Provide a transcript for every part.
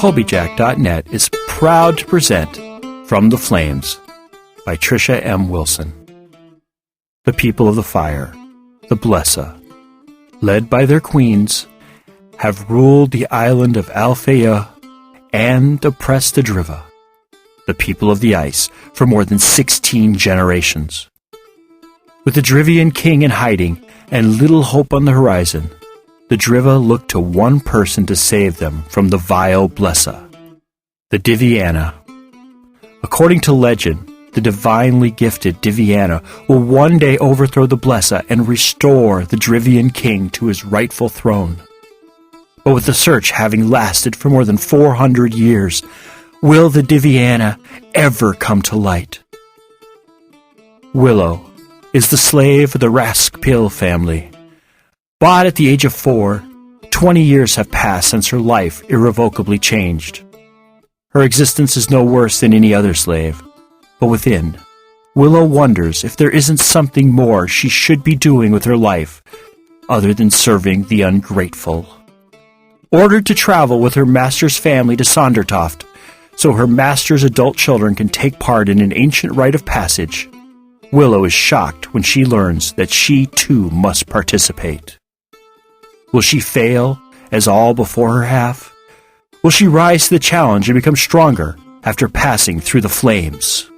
Colbyjack.net is proud to present From the Flames by Trisha M. Wilson. The people of the fire, the Blesa, led by their queens, have ruled the island of Alfeyju and oppressed the Driva, the people of the ice, for more than 16 generations. With the Drivian King in hiding and little hope on the horizon, the Driva looked to one person to save them from the vile Blesa, the Diviana. According to legend, the divinely gifted Diviana will one day overthrow the Blesa and restore the Drivian King to his rightful throne. But with the search having lasted for more than 400 years, will the Diviana ever come to light? Willow is the slave of the Raskpil family. Bought at the age of 4, 20 years have passed since her life irrevocably changed. Her existence is no worse than any other slave, but within, Willow wonders if there isn't something more she should be doing with her life other than serving the ungrateful. Ordered to travel with her master's family to Sondertoft, so her master's adult children can take part in an ancient rite of passage, Willow is shocked when she learns that she too must participate. Will she fail, as all before her have? Will she rise to the challenge and become stronger after passing through the flames?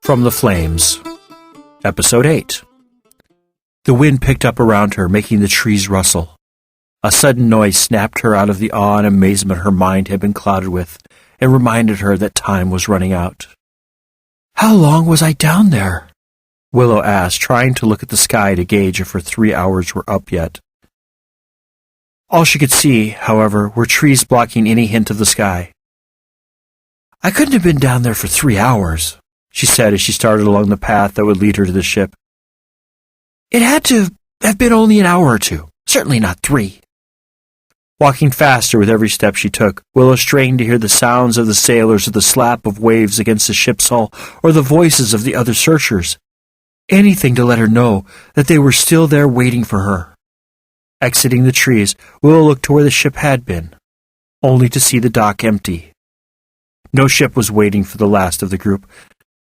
From the Flames, Episode 8. The wind picked up around her, making the trees rustle. A sudden noise snapped her out of the awe and amazement her mind had been clouded with, and reminded her that time was running out. "How long was I down there?" Willow asked, trying to look at the sky to gauge if her 3 hours were up yet. All she could see, however, were trees blocking any hint of the sky. "I couldn't have been down there for 3 hours," she said as she started along the path that would lead her to the ship. "It had to have been only an hour or two, certainly not 3. Walking faster with every step she took, Willow strained to hear the sounds of the sailors or the slap of waves against the ship's hull or the voices of the other searchers. Anything to let her know that they were still there waiting for her. Exiting the trees, Willow looked to where the ship had been, only to see the dock empty. No ship was waiting for the last of the group.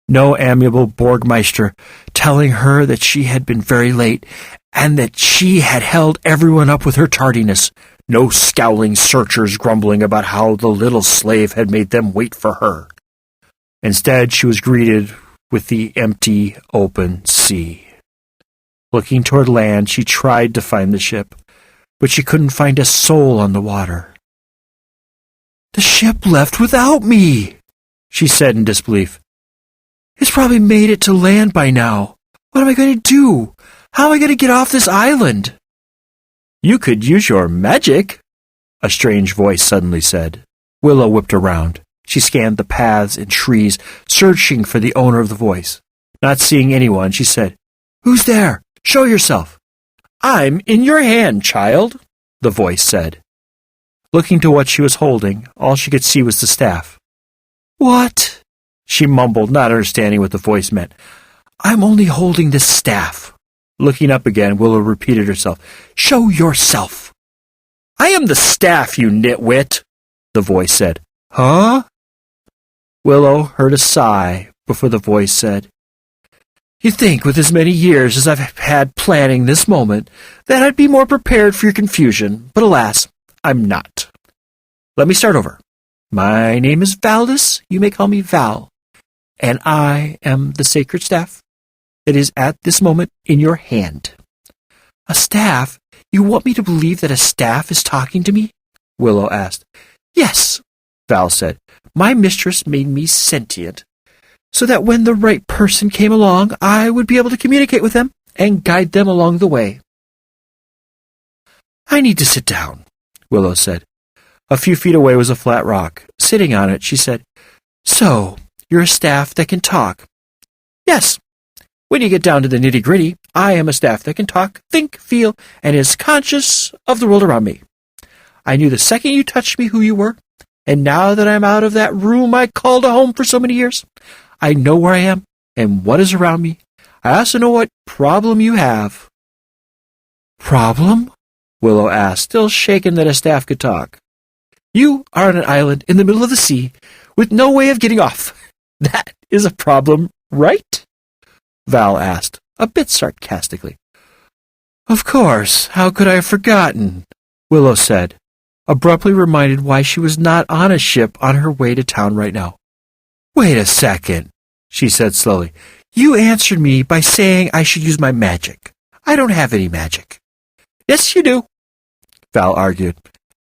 No amiable Borgmeister telling her that she had been very late and that she had held everyone up with her tardiness. No scowling searchers grumbling about how the little slave had made them wait for her. Instead, she was greeted with the empty, open sea. Looking toward land, she tried to find the ship, but she couldn't find a soul on the water. "The ship left without me," she said in disbelief. "It's probably made it to land by now. What am I going to do? How am I going to get off this island?" "You could use your magic," a strange voice suddenly said. Willow whipped around. She scanned the paths and trees, searching for the owner of the voice. Not seeing anyone, she said, "Who's there? Show yourself." "I'm in your hand, child," the voice said. Looking to what she was holding, all she could see was the staff. "What?" she mumbled, not understanding what the voice meant. "I'm only holding this staff." Looking up again, Willow repeated herself. "Show yourself." "I am the staff, you nitwit," the voice said. "Huh?" Willow heard a sigh before the voice said, "You'd think with as many years as I've had planning this moment that I'd be more prepared for your confusion, but alas, I'm not. Let me start over. My name is Valdis, you may call me Val, and I am the sacred staff that is at this moment in your hand." "A staff? You want me to believe that a staff is talking to me?" Willow asked. "Yes," Val said. "My mistress made me sentient, so that when the right person came along, I would be able to communicate with them and guide them along the way." "I need to sit down," Willow said. A few feet away was a flat rock. Sitting on it, she said, "So, you're a staff that can talk?" "Yes. When you get down to the nitty-gritty, I am a staff that can talk, think, feel, and is conscious of the world around me. I knew the second you touched me who you were, and now that I'm out of that room I called a home for so many years, I know where I am and what is around me. I also know what problem you have." "Problem?" Willow asked, still shaken that a staff could talk. "You are on an island in the middle of the sea with no way of getting off. That is a problem, right?" Val asked, a bit sarcastically. "Of course, how could I have forgotten?" Willow said, abruptly reminded why she was not on a ship on her way to town right now. "Wait a second," she said slowly. "You answered me by saying I should use my magic. I don't have any magic." "Yes, you do," Val argued.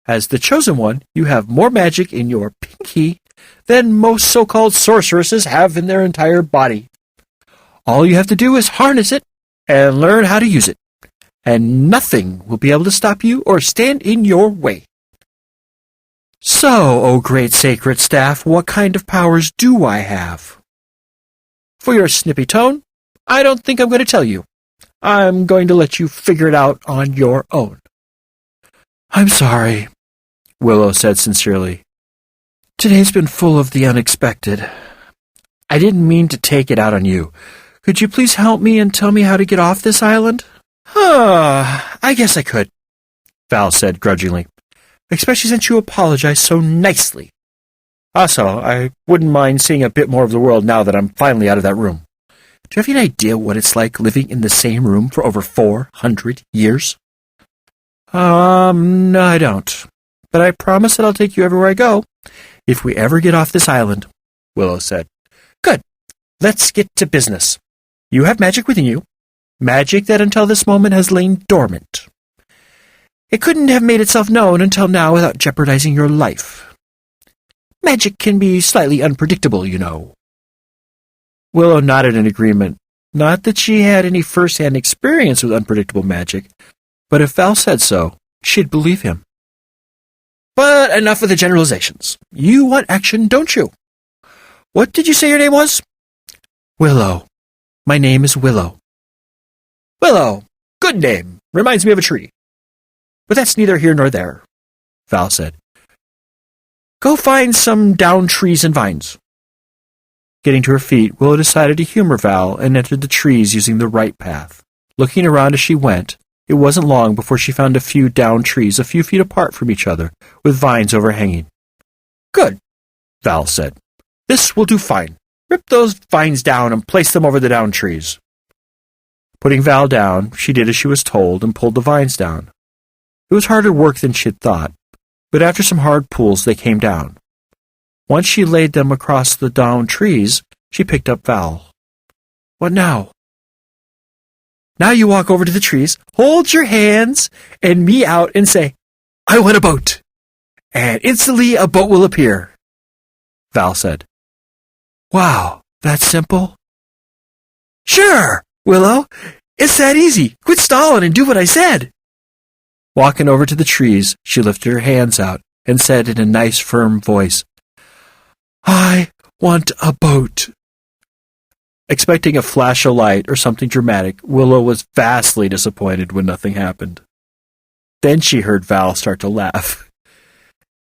"As the chosen one, you have more magic in your pinky than most so-called sorceresses have in their entire body. All you have to do is harness it and learn how to use it, and nothing will be able to stop you or stand in your way." "So, O great sacred staff, what kind of powers do I have?" "For your snippy tone, I don't think I'm going to tell you. I'm going to let you figure it out on your own." "I'm sorry," Willow said sincerely. "Today's been full of the unexpected. I didn't mean to take it out on you. Could you please help me and tell me how to get off this island?" I guess I could," Val said grudgingly, "especially since you apologized so nicely. Also, I wouldn't mind seeing a bit more of the world now that I'm finally out of that room. Do you have any idea what it's like living in the same room for over 400 years? No, I don't. But I promise that I'll take you everywhere I go, if we ever get off this island," Willow said. "Good. Let's get to business. You have magic within you, magic that until this moment has lain dormant. It couldn't have made itself known until now without jeopardizing your life. Magic can be slightly unpredictable, you know." Willow nodded in agreement. Not that she had any first-hand experience with unpredictable magic, but if Val said so, she'd believe him. "But enough of the generalizations. You want action, don't you? What did you say your name was?" "Willow. My name is Willow." "Willow. Good name. Reminds me of a tree. But that's neither here nor there," Val said. "Go find some downed trees and vines." Getting to her feet, Willow decided to humor Val and entered the trees using the right path. Looking around as she went, it wasn't long before she found a few downed trees a few feet apart from each other, with vines overhanging. "Good," Val said. "This will do fine. Rip those vines down and place them over the downed trees." Putting Val down, she did as she was told and pulled the vines down. It was harder work than she had thought, but after some hard pulls they came down. Once she laid them across the downed trees, she picked up Val. "What now?" "Now you walk over to the trees, hold your hands and me out and say, 'I want a boat.' And instantly a boat will appear," Val said. "Wow, that's simple?" "Sure, Willow. It's that easy. Quit stalling and do what I said." Walking over to the trees, she lifted her hands out and said in a nice, firm voice, "I want a boat." Expecting a flash of light or something dramatic, Willow was vastly disappointed when nothing happened. Then she heard Val start to laugh.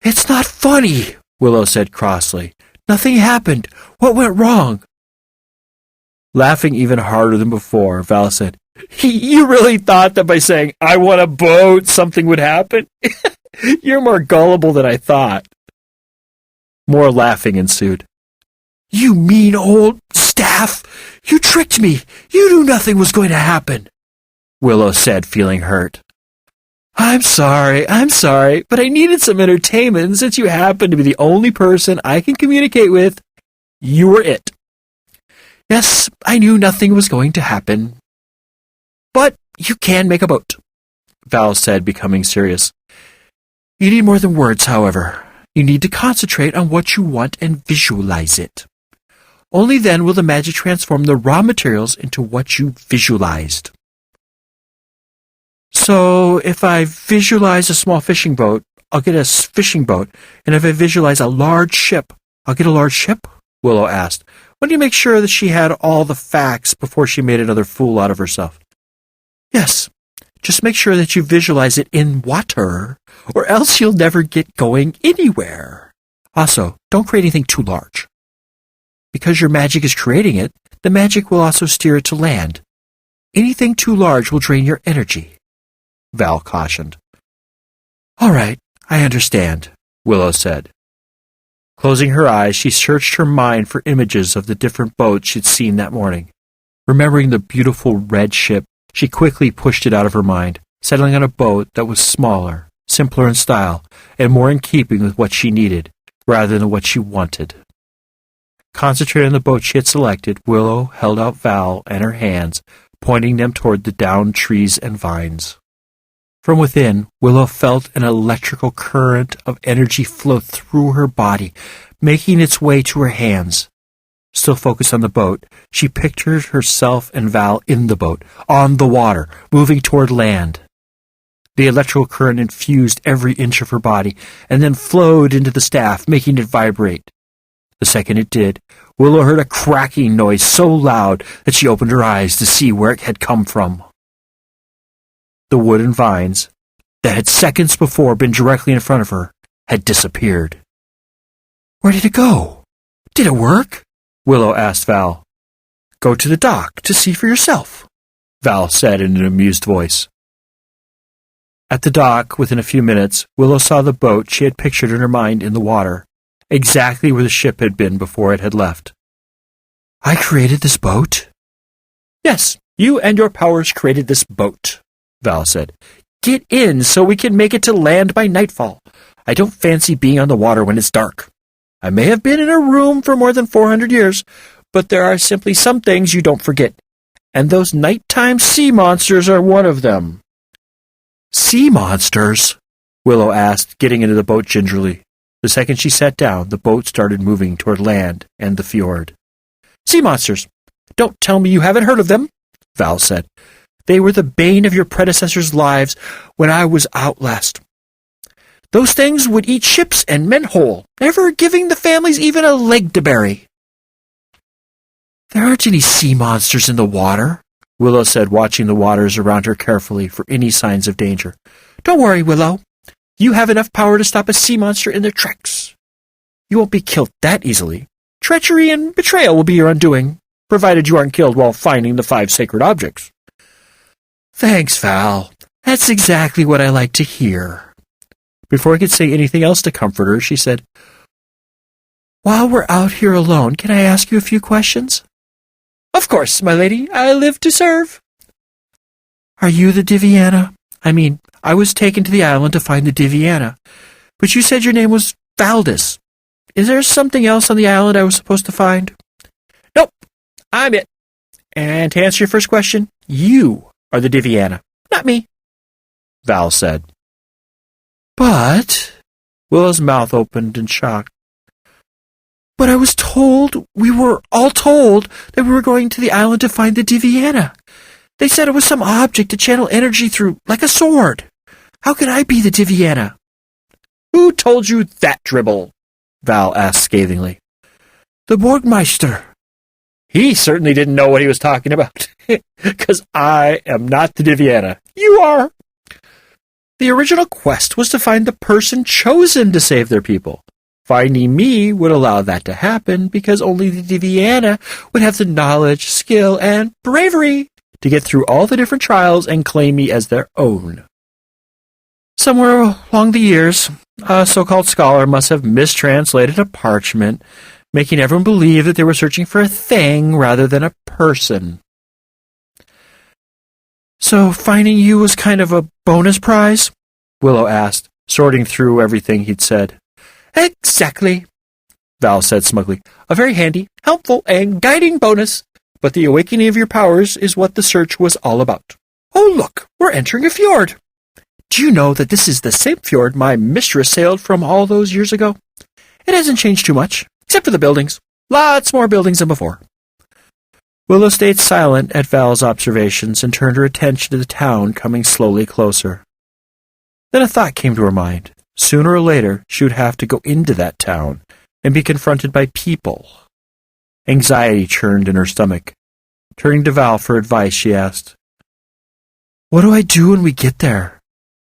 "It's not funny," Willow said crossly. "Nothing happened. What went wrong?" Laughing even harder than before, Val said, "You really thought that by saying, 'I want a boat,' something would happen? You're more gullible than I thought." More laughing ensued. "You mean old staff! You tricked me! You knew nothing was going to happen," Willow said, feeling hurt. I'm sorry, but I needed some entertainment, and since you happen to be the only person I can communicate with, you were it. Yes, I knew nothing was going to happen. But you can make a boat," Val said, becoming serious. "You need more than words, however. You need to concentrate on what you want and visualize it. Only then will the magic transform the raw materials into what you visualized." "So, if I visualize a small fishing boat, I'll get a fishing boat, and if I visualize a large ship, I'll get a large ship?" Willow asked, wanting to make sure that she had all the facts before she made another fool out of herself. Yes, just make sure that you visualize it in water, or else you'll never get going anywhere. Also, don't create anything too large. Because your magic is creating it, the magic will also steer it to land. Anything too large will drain your energy, Val cautioned. All right, I understand, Willow said. Closing her eyes, she searched her mind for images of the different boats she'd seen that morning. Remembering the beautiful red ship, she quickly pushed it out of her mind, settling on a boat that was smaller, simpler in style, and more in keeping with what she needed, rather than what she wanted. Concentrated on the boat she had selected, Willow held out Val and her hands, pointing them toward the downed trees and vines. From within, Willow felt an electrical current of energy flow through her body, making its way to her hands. Still focused on the boat, she pictured herself and Val in the boat, on the water, moving toward land. The electrical current infused every inch of her body, and then flowed into the staff, making it vibrate. The second it did, Willow heard a cracking noise so loud that she opened her eyes to see where it had come from. The wood and vines, that had seconds before been directly in front of her, had disappeared. Where did it go? Did it work? Willow asked Val. Go to the dock to see for yourself, Val said in an amused voice. At the dock, within a few minutes, Willow saw the boat she had pictured in her mind in the water, exactly where the ship had been before it had left. I created this boat? Yes, you and your powers created this boat, Val said. Get in so we can make it to land by nightfall. I don't fancy being on the water when it's dark. I may have been in a room for more than 400 years, but there are simply some things you don't forget, and those nighttime sea monsters are one of them. Sea monsters? Willow asked, getting into the boat gingerly. The second she sat down, the boat started moving toward land and the fjord. Sea monsters! Don't tell me you haven't heard of them, Val said. They were the bane of your predecessors' lives when I was out last. Those things would eat ships and men whole, never giving the families even a leg to bury. There aren't any sea monsters in the water, Willow said, watching the waters around her carefully for any signs of danger. Don't worry, Willow. You have enough power to stop a sea monster in their tracks. You won't be killed that easily. Treachery and betrayal will be your undoing, provided you aren't killed while finding the 5 sacred objects. Thanks, Val. That's exactly what I like to hear. Before I could say anything else to comfort her, she said, While we're out here alone, can I ask you a few questions? Of course, my lady. I live to serve. Are you the Diviana? I was taken to the island to find the Diviana, but you said your name was Valdis. Is there something else on the island I was supposed to find? Nope, I'm it. And to answer your first question, you are the Diviana, not me, Val said. But... Willow's mouth opened in shock. But we were all told that we were going to the island to find the Diviana. They said it was some object to channel energy through, like a sword. How could I be the Diviana? Who told you that, Dribble? Val asked scathingly. The Borgmeister. He certainly didn't know what he was talking about, because I am not the Diviana. You are. The original quest was to find the person chosen to save their people. Finding me would allow that to happen because only the Diviana would have the knowledge, skill, and bravery to get through all the different trials and claim me as their own. Somewhere along the years, a so-called scholar must have mistranslated a parchment, making everyone believe that they were searching for a thing rather than a person. So finding you was kind of a bonus prize? Willow asked, sorting through everything he'd said. Exactly, Val said smugly. A very handy, helpful, and guiding bonus, but the awakening of your powers is what the search was all about. Oh, look, we're entering a fjord. Do you know that this is the same fjord my mistress sailed from all those years ago? It hasn't changed too much, except for the buildings. Lots more buildings than before. Willow stayed silent at Val's observations and turned her attention to the town coming slowly closer. Then a thought came to her mind. Sooner or later, she would have to go into that town and be confronted by people. Anxiety churned in her stomach. Turning to Val for advice, she asked, "What do I do when we get there?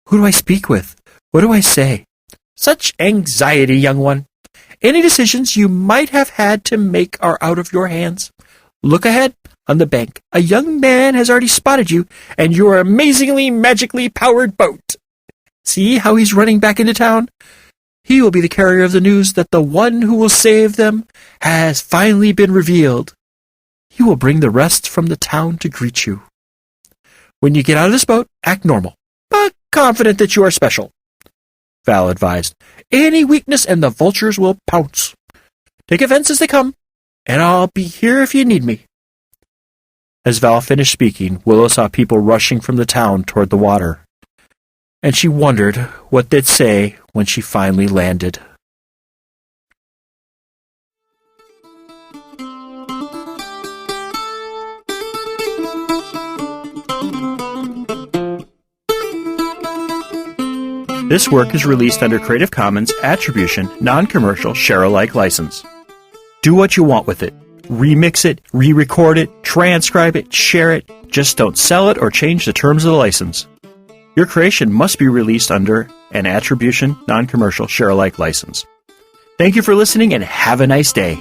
Who do I speak with? What do I say?" "Such anxiety, young one. Any decisions you might have had to make are out of your hands. Look ahead. On the bank, a young man has already spotted you and your amazingly magically powered boat. See how he's running back into town? He will be the carrier of the news that the one who will save them has finally been revealed. He will bring the rest from the town to greet you. When you get out of this boat, act normal, but confident that you are special," Val advised. "Any weakness and the vultures will pounce. Take offense as they come, and I'll be here if you need me." As Val finished speaking, Willow saw people rushing from the town toward the water, and she wondered what they'd say when she finally landed. This work is released under Creative Commons Attribution, Non-Commercial, Share-alike license. Do what you want with it. Remix it, re-record it, transcribe it, share it. Just don't sell it or change the terms of the license. Your creation must be released under an Attribution, Non-Commercial, Share-alike license. Thank you for listening and have a nice day.